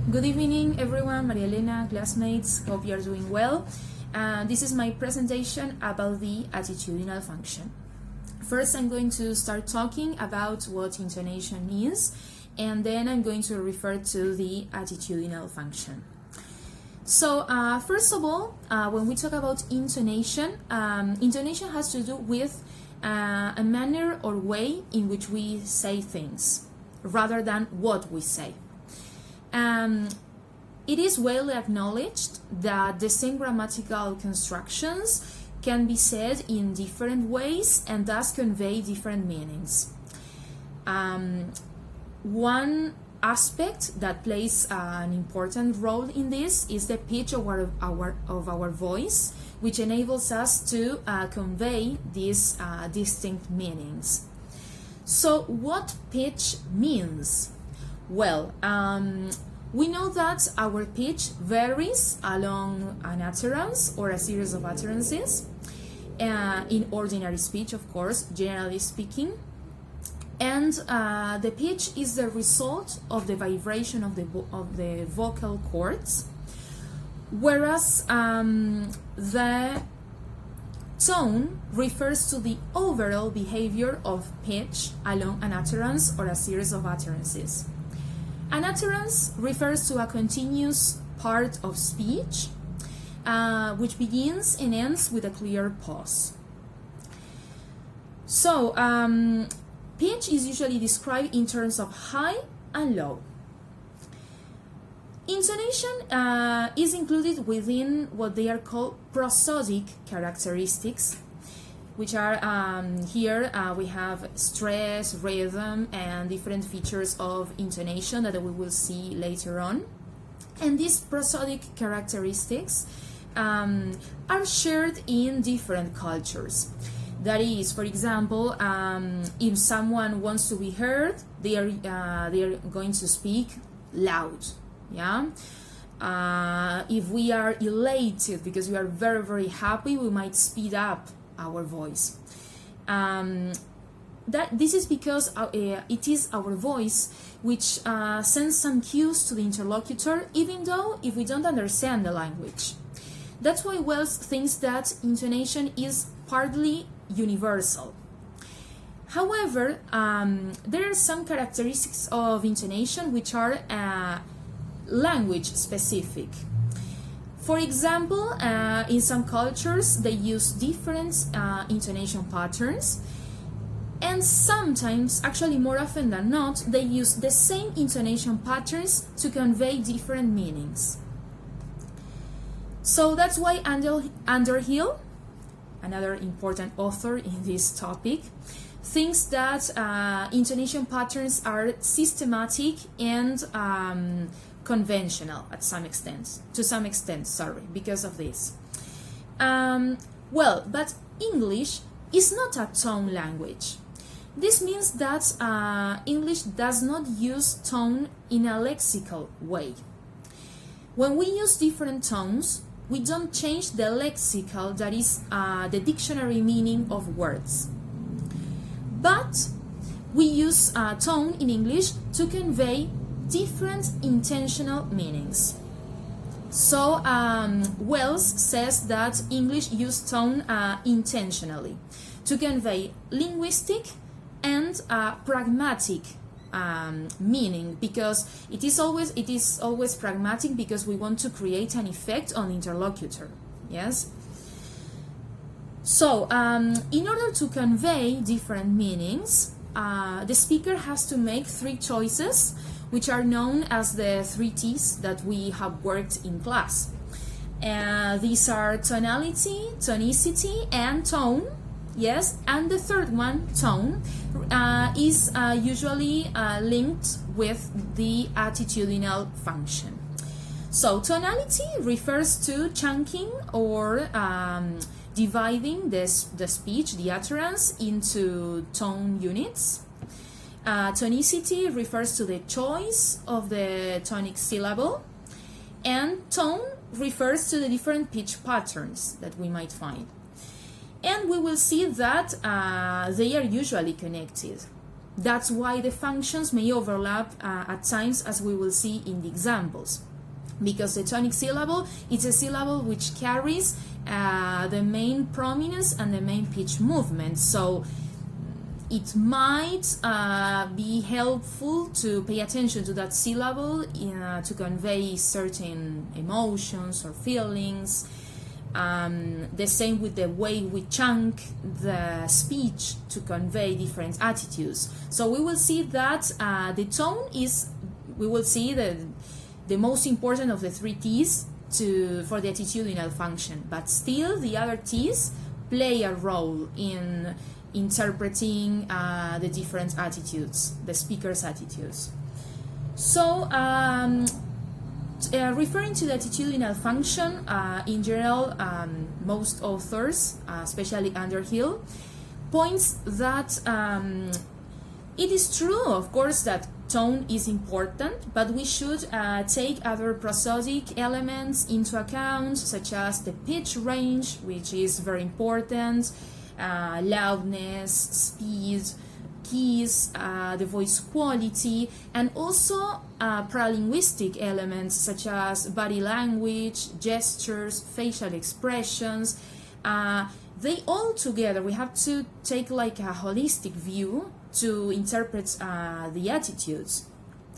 Good evening, everyone. Maria Elena, classmates. Hope you are doing well. This is my presentation about the attitudinal function. First, I'm going to start talking about what intonation means, and then I'm going to refer to the attitudinal function. So, first of all, when we talk about intonation, intonation has to do with a manner or way in which we say things, rather than what we say. It is well acknowledged that the same grammatical constructions can be said in different ways and thus convey different meanings. One aspect that plays an important role in this is the pitch of our voice, which enables us to convey these distinct meanings. So what pitch means? Well, we know that our pitch varies along an utterance or a series of utterances, in ordinary speech, of course, generally speaking. And the pitch is the result of the vibration of the vocal cords, whereas the tone refers to the overall behavior of pitch along an utterance or a series of utterances. An utterance refers to a continuous part of speech, which begins and ends with a clear pause. So, pitch is usually described in terms of high and low. Intonation is included within what they are called prosodic characteristics, which are here we have stress, rhythm, and different features of intonation that we will see later on. And these prosodic characteristics are shared in different cultures. That is, for example, if someone wants to be heard, they are going to speak loud. Yeah. If we are elated because we are very, very happy, we might speed up our voice. This is because it is our voice which sends some cues to the interlocutor, even though if we don't understand the language. That's why Wells thinks that intonation is partly universal. However, there are some characteristics of intonation which are language specific. For example, in some cultures they use different intonation patterns, and sometimes, actually more often than not, they use the same intonation patterns to convey different meanings. So that's why Underhill, another important author in this topic, thinks that intonation patterns are systematic and conventional to some extent, because of this. But English is not a tone language. This means that English does not use tone in a lexical way. When we use different tones, we don't change the lexical, that is the dictionary meaning of words. But we use tone in English to convey different intentional meanings. So Wells says that English uses tone intentionally to convey linguistic and pragmatic meaning, because it is always pragmatic, because we want to create an effect on the interlocutor. Yes. So in order to convey different meanings, the speaker has to make three choices, which are known as the 3 T's that we have worked in class. These are tonality, tonicity, and tone. Yes, and the third one, tone, is usually linked with the attitudinal function. So tonality refers to chunking or dividing the speech, the utterance, into tone units. Tonicity refers to the choice of the tonic syllable, and tone refers to the different pitch patterns that we might find. And we will see that they are usually connected. That's why the functions may overlap at times, as we will see in the examples. Because the tonic syllable is a syllable which carries the main prominence and the main pitch movement. So it might be helpful to pay attention to that syllable to convey certain emotions or feelings. The same with the way we chunk the speech to convey different attitudes. So we will see that the tone is, we will see the most important of the three T's for the attitudinal function, but still the other T's play a role in interpreting the different attitudes, the speaker's attitudes. So referring to the attitudinal function, in general, most authors, especially Underhill, points that it is true, of course, that tone is important, but we should take other prosodic elements into account, such as the pitch range, which is very important, loudness, speed, keys, the voice quality, and also paralinguistic elements such as body language, gestures, facial expressions. They all together, we have to take like a holistic view to interpret the attitudes,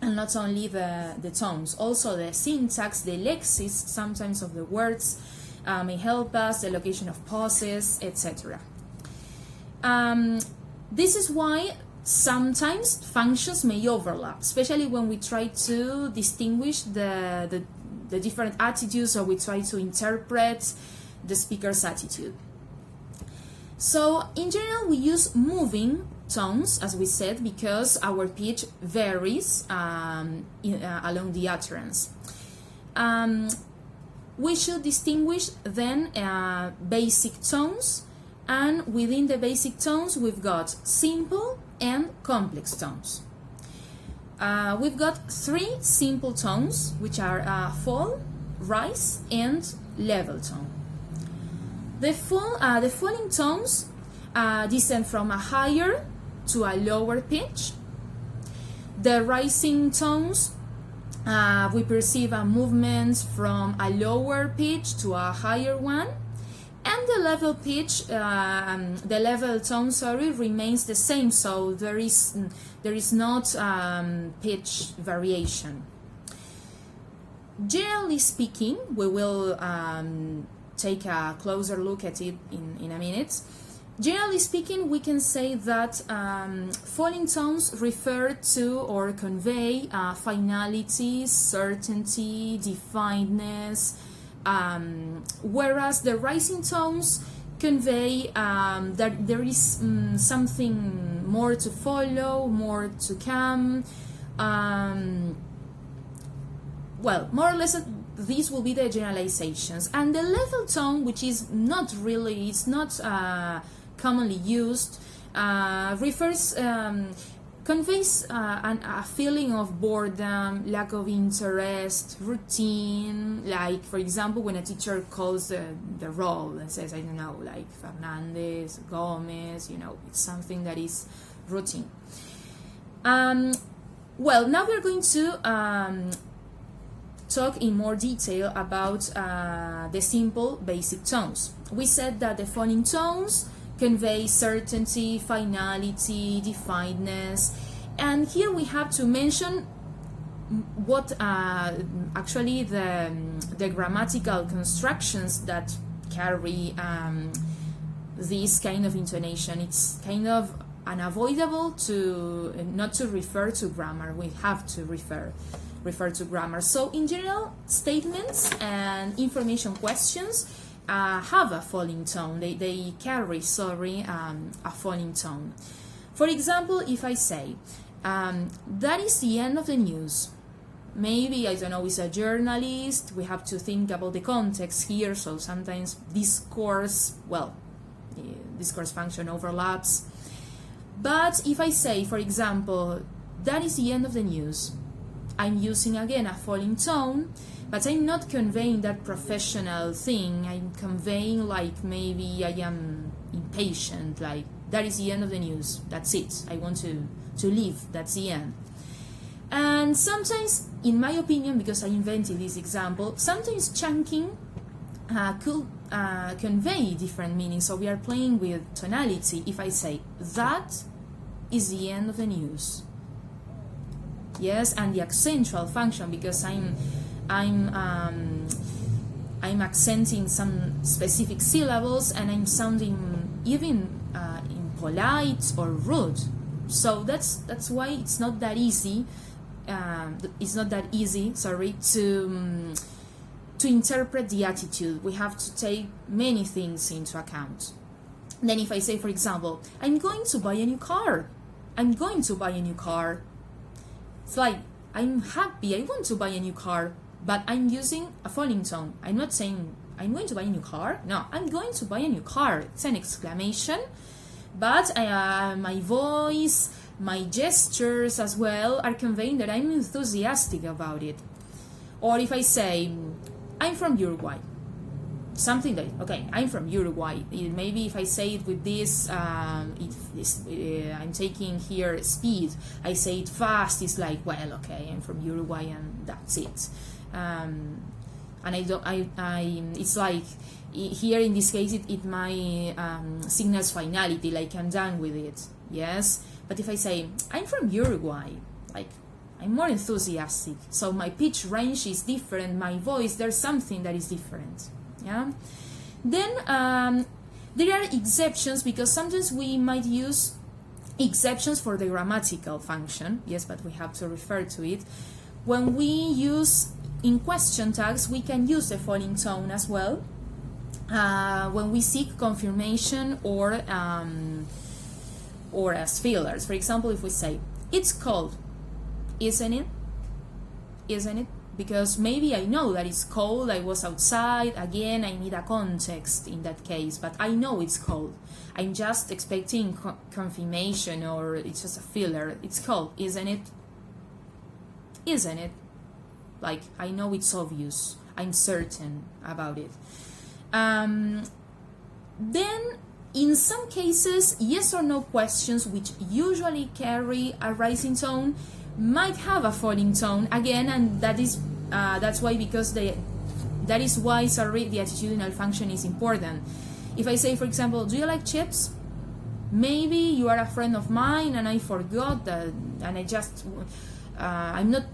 and not only the tones, also the syntax, the lexis sometimes of the words may help us, the location of pauses, etc. This is why sometimes functions may overlap, especially when we try to distinguish the different attitudes, or we try to interpret the speaker's attitude. So in general, we use moving tones, as we said, because our pitch varies along the utterance. We should distinguish then basic tones, and within the basic tones we've got simple and complex tones. We've got three simple tones, which are fall, rise, and level tone. The falling tones descend from a higher to a lower pitch. The rising tones, we perceive a movement from a lower pitch to a higher one, and the level pitch, the level tone, remains the same. So there is not pitch variation. Generally speaking, we will take a closer look at it in a minute. Generally speaking, we can say that falling tones refer to or convey finality, certainty, definedness, whereas the rising tones convey that there is something more to follow, more to come. Well, more or less these will be the generalizations. And the level tone, which is not really, it's not commonly used, conveys a feeling of boredom, lack of interest, routine, like, for example, when a teacher calls the roll and says, I don't know, like Fernandez, Gomez, it's something that is routine. Well, now we're going to talk in more detail about the simple basic tones. We said that the falling tones convey certainty, finality, definedness, and here we have to mention what actually the grammatical constructions that carry this kind of intonation. It's kind of unavoidable to not to refer to grammar. We have to refer to grammar. So in general, statements and information questions have a falling tone. They carry, a falling tone. For example, if I say, that is the end of the news. Maybe, I don't know, it's a journalist. We have to think about the context here. So sometimes discourse function overlaps. But if I say, for example, that is the end of the news, I'm using again a falling tone, but I'm not conveying that professional thing. I'm conveying like maybe I am impatient, like that is the end of the news. That's it. I want to leave. That's the end. And sometimes, in my opinion, because I invented this example, sometimes chunking could convey different meanings. So we are playing with tonality. If I say, that is the end of the news. Yes, and the accentual function, because I'm accenting some specific syllables and I'm sounding even impolite or rude. So that's why it's not that easy. To interpret the attitude. We have to take many things into account. Then if I say, for example, I'm going to buy a new car. I'm going to buy a new car. It's like, I'm happy, I want to buy a new car, but I'm using a falling tone. I'm not saying, I'm going to buy a new car. No, I'm going to buy a new car. It's an exclamation, but my voice, my gestures as well are conveying that I'm enthusiastic about it. Or if I say, I'm from Uruguay, something like, okay, I'm from Uruguay. Maybe if I say it with this, I'm taking here speed. I say it fast. It's like, well, okay, I'm from Uruguay, and that's it. And it's like here in this case, it might signals finality, like I'm done with it. Yes, but if I say I'm from Uruguay, like, I'm more enthusiastic. So my pitch range is different. My voice, there's something that is different. Yeah. Then there are exceptions, because sometimes we might use exceptions for the grammatical function. Yes, but we have to refer to it. When we use in question tags, we can use the falling tone as well. When we seek confirmation or as fillers. For example, if we say, it's cold, isn't it? Isn't it? Because maybe I know that it's cold, I was outside, again, I need a context in that case, but I know it's cold. I'm just expecting confirmation, or it's just a filler. It's cold, isn't it? Isn't it? Like, I know it's obvious. I'm certain about it. Then, in some cases, yes or no questions, which usually carry a rising tone, might have a falling tone again, and that's why, because that is why the attitudinal function is important. If I say, for example, do you like chips? Maybe you are a friend of mine and I forgot that, and I'm not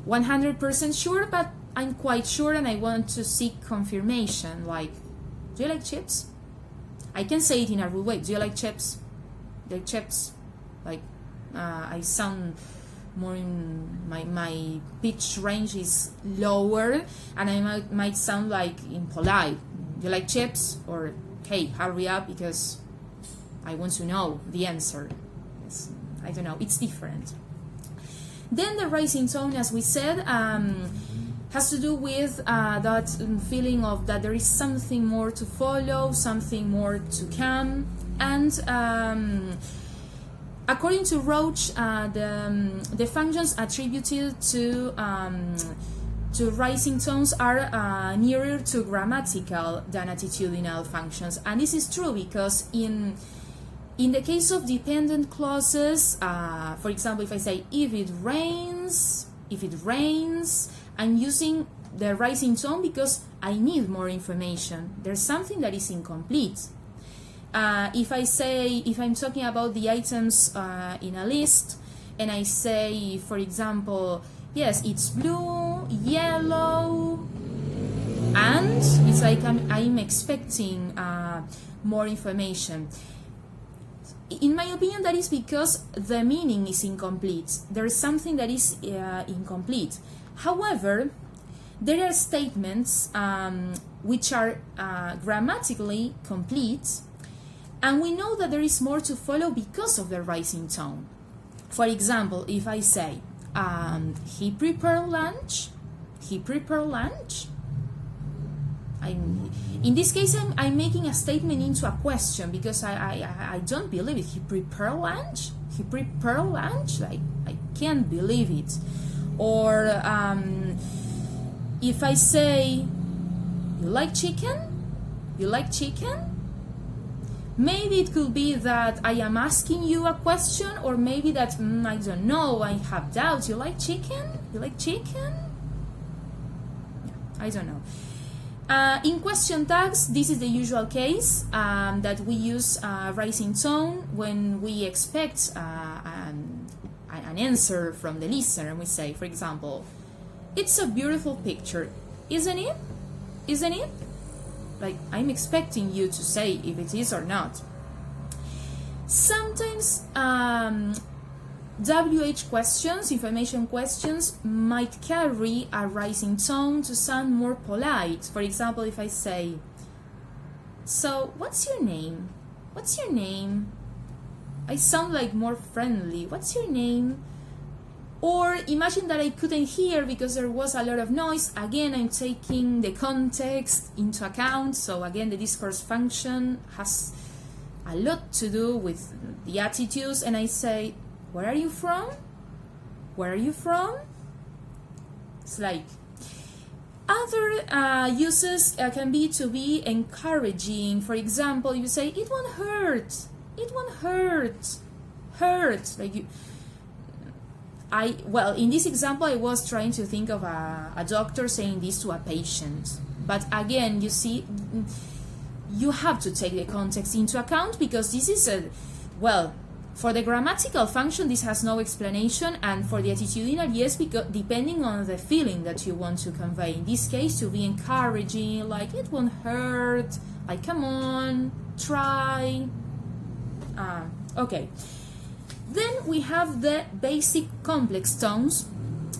100% sure, but I'm quite sure, and I want to seek confirmation. Like, do you like chips? I can say it in a rude way. Do you like chips? Like chips? Like, I sound more in my pitch range is lower, and I might sound like impolite. You like chips? Or, hey, hurry up because I want to know the answer. I don't know, it's different. Then the rising tone, as we said, has to do with that feeling of that there is something more to follow, something more to come, and according to Roach, the functions attributed to rising tones are nearer to grammatical than attitudinal functions, and this is true because in the case of dependent clauses, for example, if I say if it rains, I'm using the rising tone because I need more information. There's something that is incomplete. If I'm talking about the items in a list, and I say, for example, yes, it's blue, yellow, and it's like I'm expecting more information. In my opinion, that is because the meaning is incomplete. There is something that is incomplete. However, there are statements which are grammatically complete, and we know that there is more to follow because of the rising tone. For example, if I say, he prepared lunch, in this case, I'm making a statement into a question because I don't believe it. He prepared lunch? Like, I can't believe it. Or if I say, you like chicken? Maybe it could be that I am asking you a question, or maybe that, I don't know, I have doubts. You like chicken? You like chicken? I don't know. In question tags, this is the usual case that we use rising tone when we expect an answer from the listener. And we say, for example, it's a beautiful picture, isn't it? Isn't it? Like, I'm expecting you to say if it is or not. Sometimes WH questions, information questions, might carry a rising tone to sound more polite. For example, if I say, so what's your name? What's your name? I sound like more friendly. What's your name? Or imagine that I couldn't hear because there was a lot of noise. Again, I'm taking the context into account. So again, the discourse function has a lot to do with the attitudes. And I say, where are you from? Where are you from? It's like, other uses can be to be encouraging. For example, you say, it won't hurt. It won't hurt. Hurt. Like you. Well, in this example, I was trying to think of a doctor saying this to a patient. But again, you see, you have to take the context into account because this is for the grammatical function, this has no explanation, and for the attitudinal, yes, because depending on the feeling that you want to convey. In this case, to be encouraging, like, it won't hurt, like, come on, try. Okay. Then we have the basic complex tones,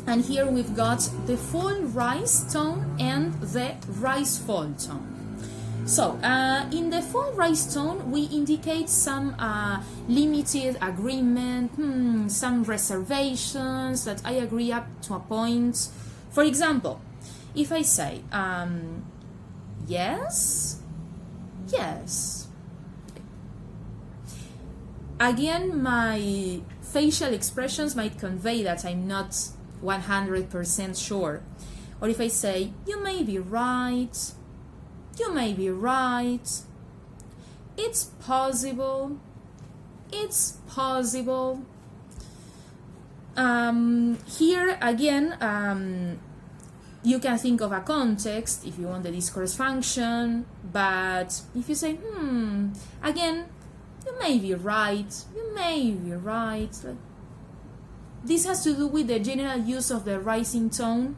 and here we've got the fall rise tone and the rise fall tone. So in the fall rise tone, we indicate some limited agreement, some reservations that I agree up to a point. For example, if I say yes, yes. Again, my facial expressions might convey that I'm not 100% sure. Or if I say, you may be right, you may be right, it's possible, it's possible. Here, again, you can think of a context if you want the discourse function, but if you say, again, you may be right, you may be right. This has to do with the general use of the rising tone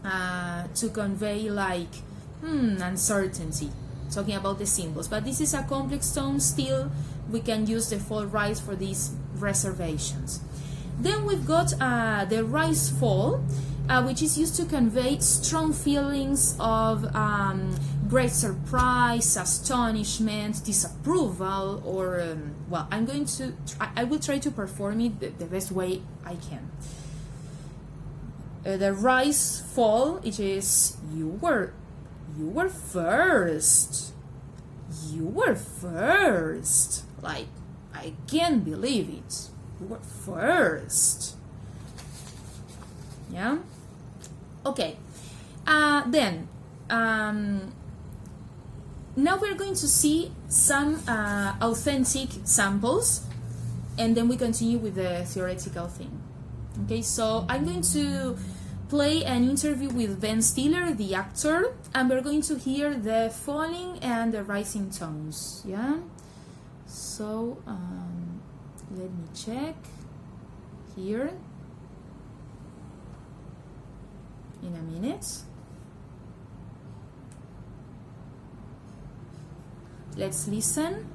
to convey like uncertainty, talking about the symbols. But this is a complex tone, still we can use the fall rise for these reservations. Then we've got the rise fall, which is used to convey strong feelings of great surprise, astonishment, disapproval, or I will try to perform it the best way I can. The rise fall, it is you were first, you were first, like I can't believe it, you were first. Yeah. Okay. Then. Now we're going to see some authentic samples, and then we continue with the theoretical thing. Okay, so I'm going to play an interview with Ben Stiller, the actor, and we're going to hear the falling and the rising tones. Yeah. So let me check here in a minute. Let's listen.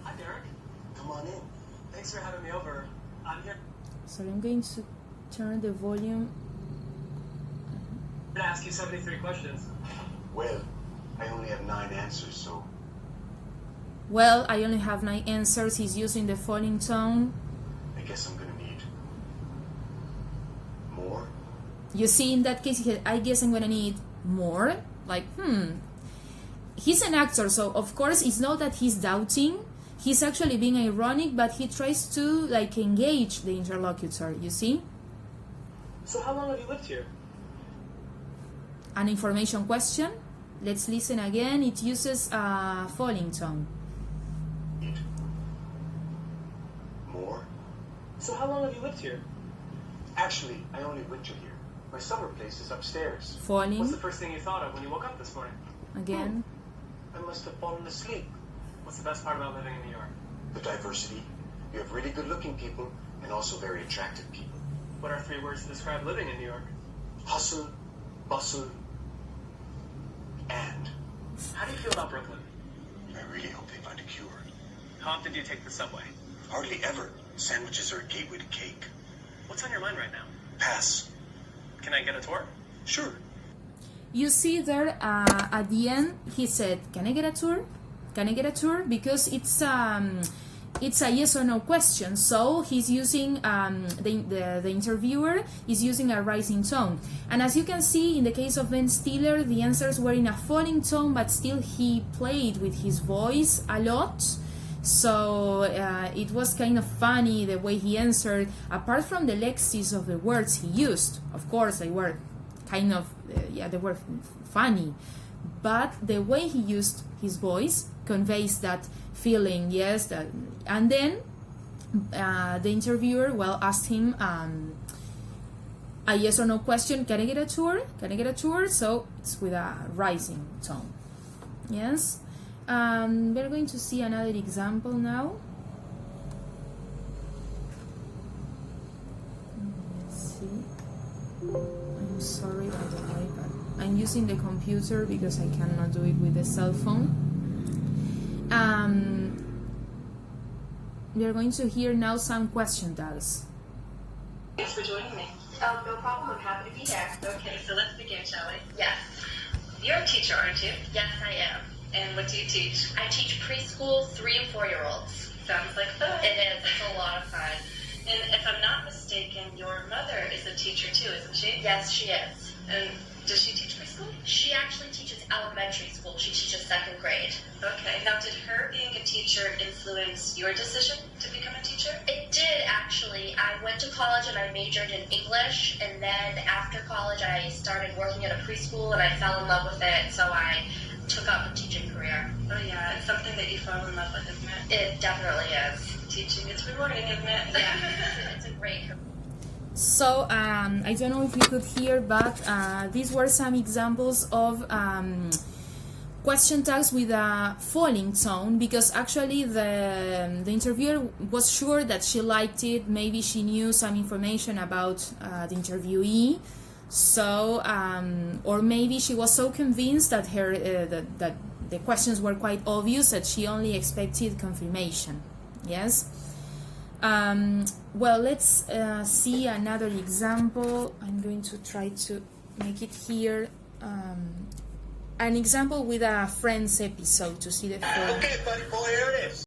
Hi, Derek. Come on in. Thanks for having me over. I'm here. So I'm going to turn the volume. I'm going to ask you 73 questions. Well, I only have 9 answers, so... Well, I only have 9 answers. He's using the falling tone. I guess I'm gonna need... more? You see, in that case, he said, I guess I'm gonna need more. Like, He's an actor, so of course it's not that he's doubting. He's actually being ironic, but he tries to like engage the interlocutor, you see? So how long have you lived here? An information question. Let's listen again. It uses a falling tone. So how long have you lived here? Actually, I only winter here. My summer place is upstairs. What's Falling the first thing you thought of when you woke up this morning? again. I must have fallen asleep. What's the best part about living in New York? The diversity. You have really good-looking people and also very attractive people. What are 3 words to describe living in New York? Hustle, bustle, and How do you feel about Brooklyn? I really hope they find a cure. How often do you take the subway? Hardly ever. Sandwiches are a gateway to cake. What's on your mind right now? Pass. Can I get a tour? Sure. You see there at the end he said, "Can I get a tour? Can I get a tour?" Because it's a yes or no question. So he's using the interviewer is using a rising tone. And as you can see, in the case of Ben Stiller, the answers were in a falling tone, but still he played with his voice a lot. So it was kind of funny the way he answered. Apart from the lexis of the words he used, of course they were kind of they were funny, but the way he used his voice conveys that feeling. Yes, that. And then the interviewer asked him a yes or no question. Can I get a tour? Can I get a tour? So it's with a rising tone. Yes. We're going to see another example now. Let's see. I'm sorry, by the way, but I'm using the computer because I cannot do it with the cell phone. We are going to hear now some question tags. Thanks for joining me. No problem. I'm happy to be here. Okay, so let's begin, shall we? Yes. You're a teacher, aren't you? Yes, I am. And what do you teach? I teach preschool 3 and 4-year-olds. Sounds like fun. It is. It's a lot of fun. And if I'm not mistaken, your mother is a teacher too, isn't she? Yes, she is. And does she teach preschool? She actually teaches elementary school. She teaches 2nd grade. Okay. Now, did her being a teacher influence your decision to become a teacher? It did, actually. I went to college and I majored in English. And then after college, I started working at a preschool and I fell in love with it. So I took up a teaching career. Oh yeah, it's something that you fall in love with, isn't it? It definitely is. Teaching is rewarding, isn't it? Yeah, it's a great career. So I don't know if you could hear, but these were some examples of question tags with a falling tone, because actually the interviewer was sure that she liked it. Maybe she knew some information about the interviewee. So, or maybe she was so convinced that that the questions were quite obvious that she only expected confirmation. Yes. Well, let's see another example. I'm going to try to make it here. An example with a Friends episode to see the film. Okay, buddy boy, here it is.